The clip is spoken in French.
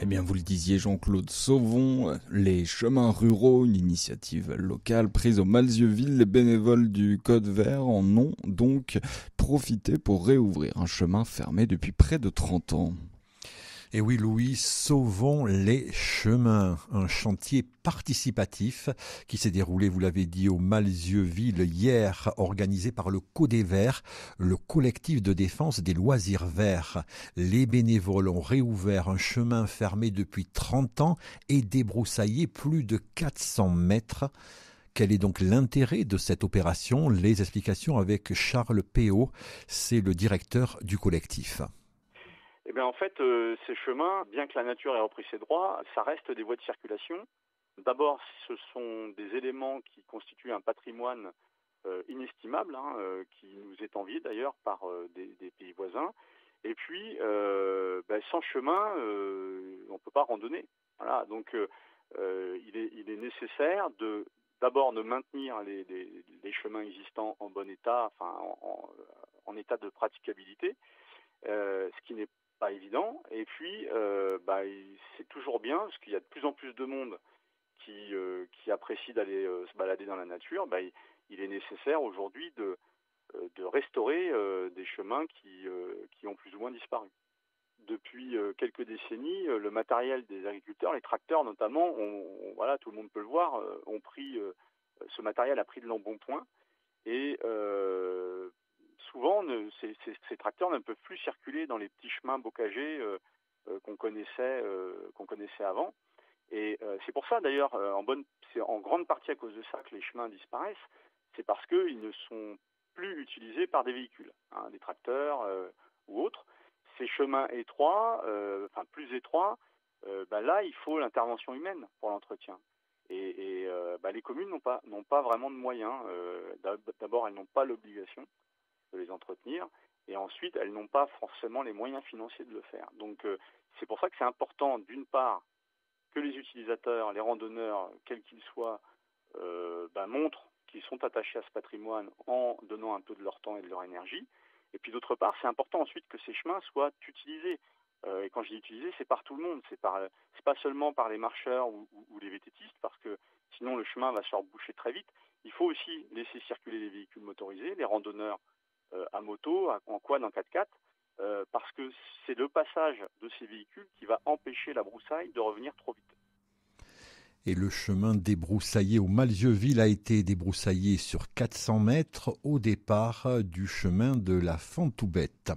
Eh bien, vous le disiez, Jean-Claude Sauvon, les chemins ruraux, une initiative locale prise au Malzieuville, les bénévoles du Code Vert en ont donc profité pour réouvrir un chemin fermé depuis près de 30 ans. Et oui, Louis, sauvons les chemins, un chantier participatif qui s'est déroulé, vous l'avez dit, au Malzieuville hier, organisé par le Codé Vert, le collectif de défense des loisirs verts. Les bénévoles ont réouvert un chemin fermé depuis 30 ans et débroussaillé plus de 400 mètres. Quel est donc l'intérêt de cette opération? Les explications avec Charles Péot, c'est le directeur du collectif. Eh bien, en fait, ces chemins, bien que la nature ait repris ses droits, ça reste des voies de circulation. D'abord, ce sont des éléments qui constituent un patrimoine inestimable, qui nous est envié d'ailleurs par des pays voisins. Et puis, sans chemin, on ne peut pas randonner. Voilà, donc il est nécessaire d'abord de maintenir les chemins existants en bon état, en état de praticabilité, ce qui n'est pas évident. Et puis, c'est toujours bien, parce qu'il y a de plus en plus de monde qui apprécie d'aller se balader dans la nature. Il est nécessaire aujourd'hui de restaurer des chemins qui ont plus ou moins disparu. Depuis quelques décennies, le matériel des agriculteurs, les tracteurs notamment, voilà, tout le monde peut le voir, ce matériel a pris de l'embonpoint et souvent, ces tracteurs ne peuvent plus circuler dans les petits chemins bocagés qu'on connaissait avant. Et c'est pour ça, d'ailleurs, c'est en grande partie à cause de ça que les chemins disparaissent. C'est parce qu'ils ne sont plus utilisés par des véhicules, des tracteurs ou autres. Ces chemins étroits, plus étroits, là, il faut l'intervention humaine pour l'entretien. Et les communes n'ont pas vraiment de moyens. D'abord, elles n'ont pas l'obligation de les entretenir, et ensuite elles n'ont pas forcément les moyens financiers de le faire. Donc c'est pour ça que c'est important, d'une part, que les utilisateurs, les randonneurs, quels qu'ils soient, montrent qu'ils sont attachés à ce patrimoine en donnant un peu de leur temps et de leur énergie. Et puis d'autre part, c'est important ensuite que ces chemins soient utilisés. Et quand je dis utilisés, c'est par tout le monde, c'est pas seulement par les marcheurs ou les vététistes, parce que sinon le chemin va se faire boucher très vite. Il faut aussi laisser circuler les véhicules motorisés, les randonneurs à moto, en quad, en 4x4, parce que c'est le passage de ces véhicules qui va empêcher la broussaille de revenir trop vite. Et le chemin débroussaillé au Malzieuville a été débroussaillé sur 400 mètres au départ du chemin de la Fontoubette.